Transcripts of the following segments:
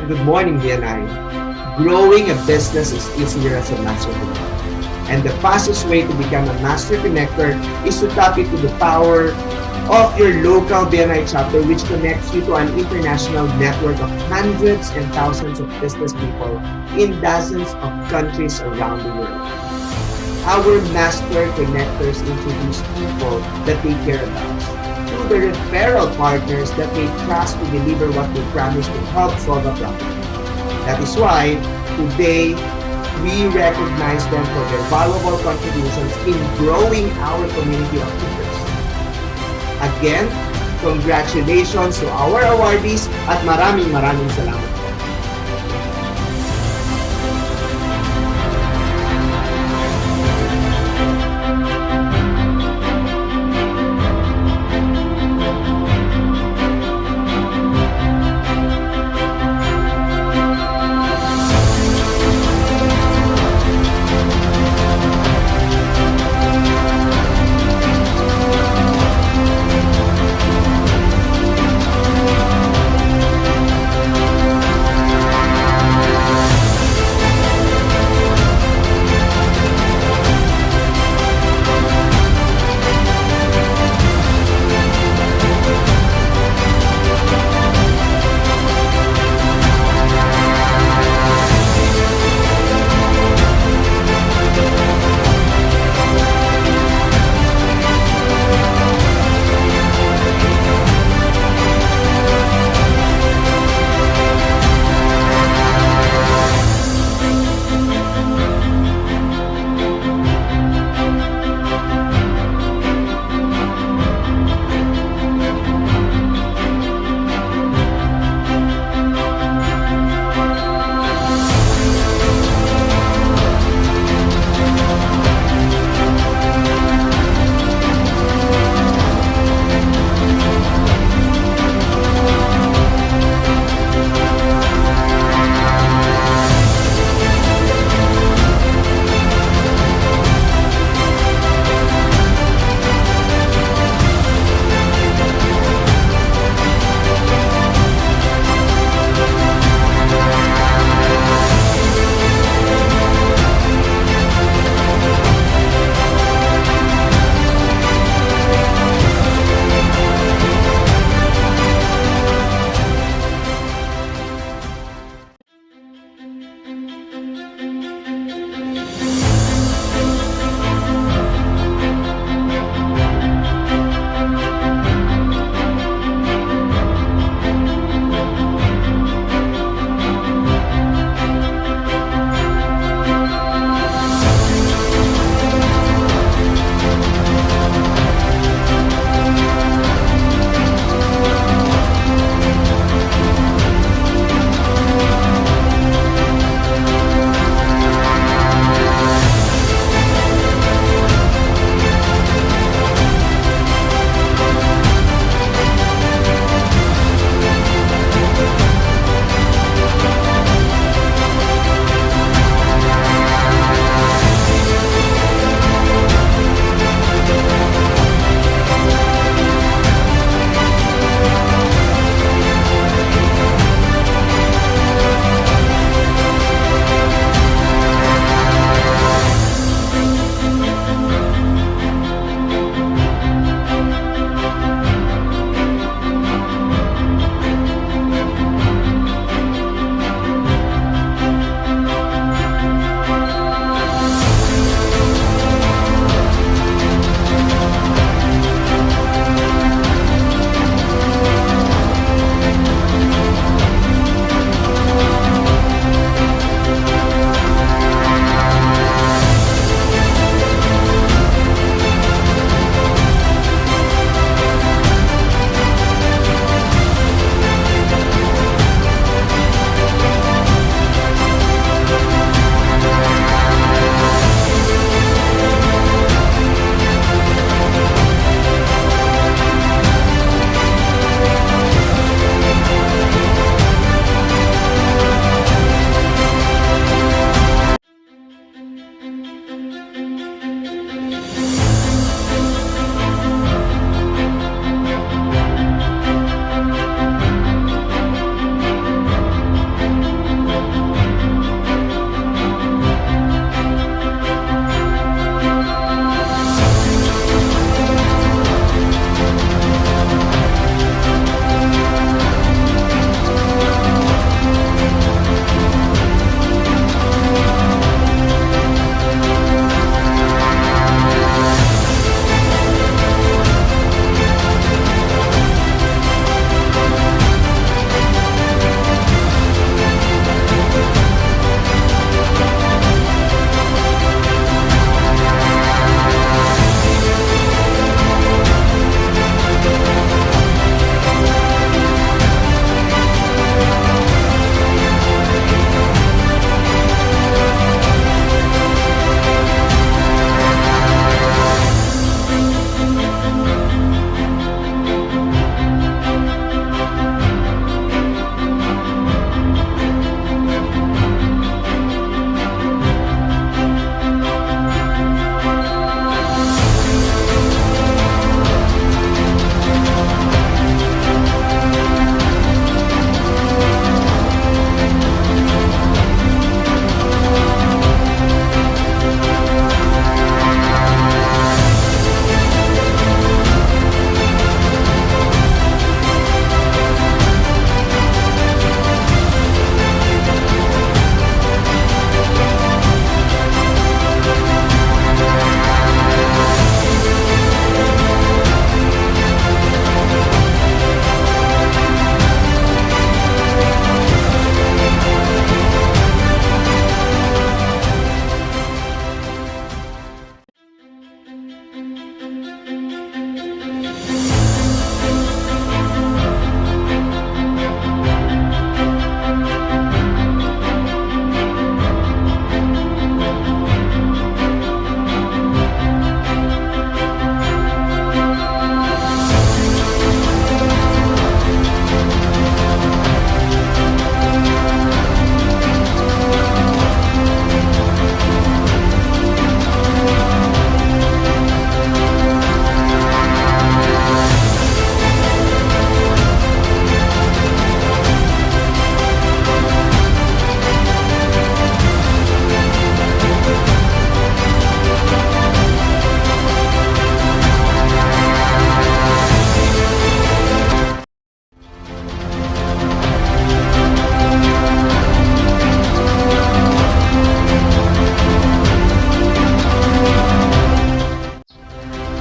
Good morning, BNI. Growing a business is easier as a master connector. And the fastest way to become a master connector is to tap into the power of your local BNI chapter, which connects you to an international network of hundreds and thousands of business people in dozens of countries around the world. Our master connectors introduce people that they care about to the referral partners that they trust to deliver what they promise to help solve a problem. That is why today we recognize them for their valuable contributions in growing our community of teachers. Again, congratulations to our awardees at maraming salamat po.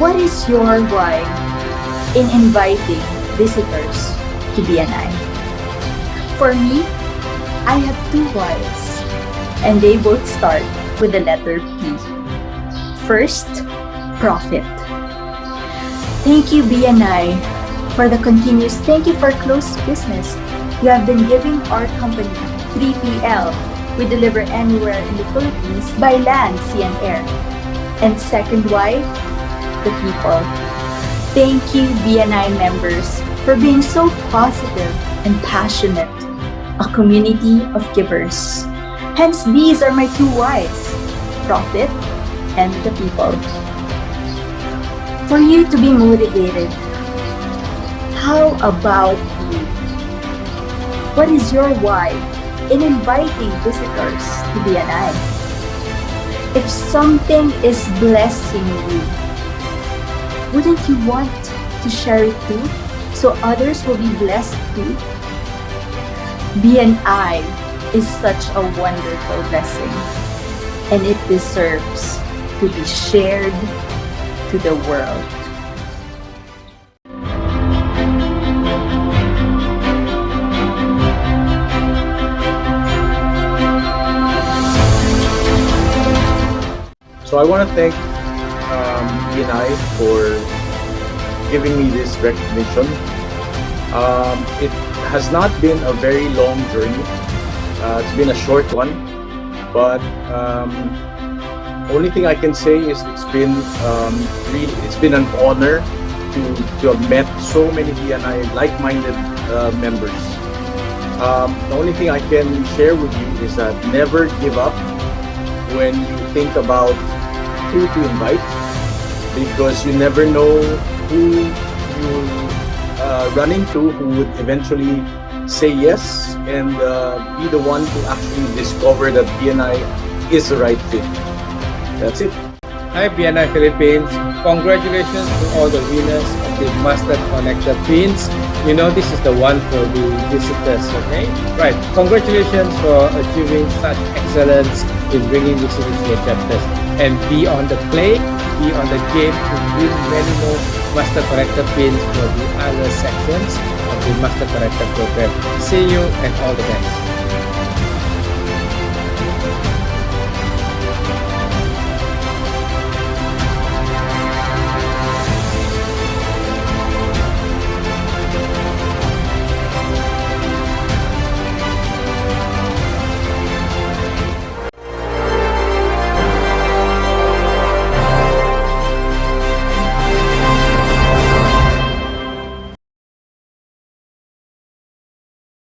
What is your why in inviting visitors to BNI? For me, I have two whys, and they both start with the letter P. First, profit. Thank you, BNI, for the continuous thank you for close business. You have been giving our company 3PL. We deliver anywhere in the Philippines by land, sea, and air. And second why, the people. Thank you, BNI members, for being so positive and passionate, a community of givers. Hence, these are my two whys, profit and the people. For you to be motivated, how about you? What is your why in inviting visitors to BNI? If something is blessing you, wouldn't you want to share it too, so others will be blessed too? BNI is such a wonderful blessing, and it deserves to be shared to the world. So I want to thank BNI for giving me this recognition. It has not been a very long journey. It's been a short one, but only thing I can say is it's been an honor to have met so many BNI like-minded members. The only thing I can share with you is that never give up when you think about who to invite, because you never know who you'll run into who would eventually say yes and be the one to actually discover that BNI is the right fit. That's it. Hi BNI Philippines. Congratulations to all the winners of the Master Connector Pins. You know this is the one for the visitors, okay? Right. Congratulations for achieving such excellence in bringing visitors to your chapters. And be on the play, be on the game to win many more Master Connector Pins for the other sections of the Master Connector program. See you and all the best.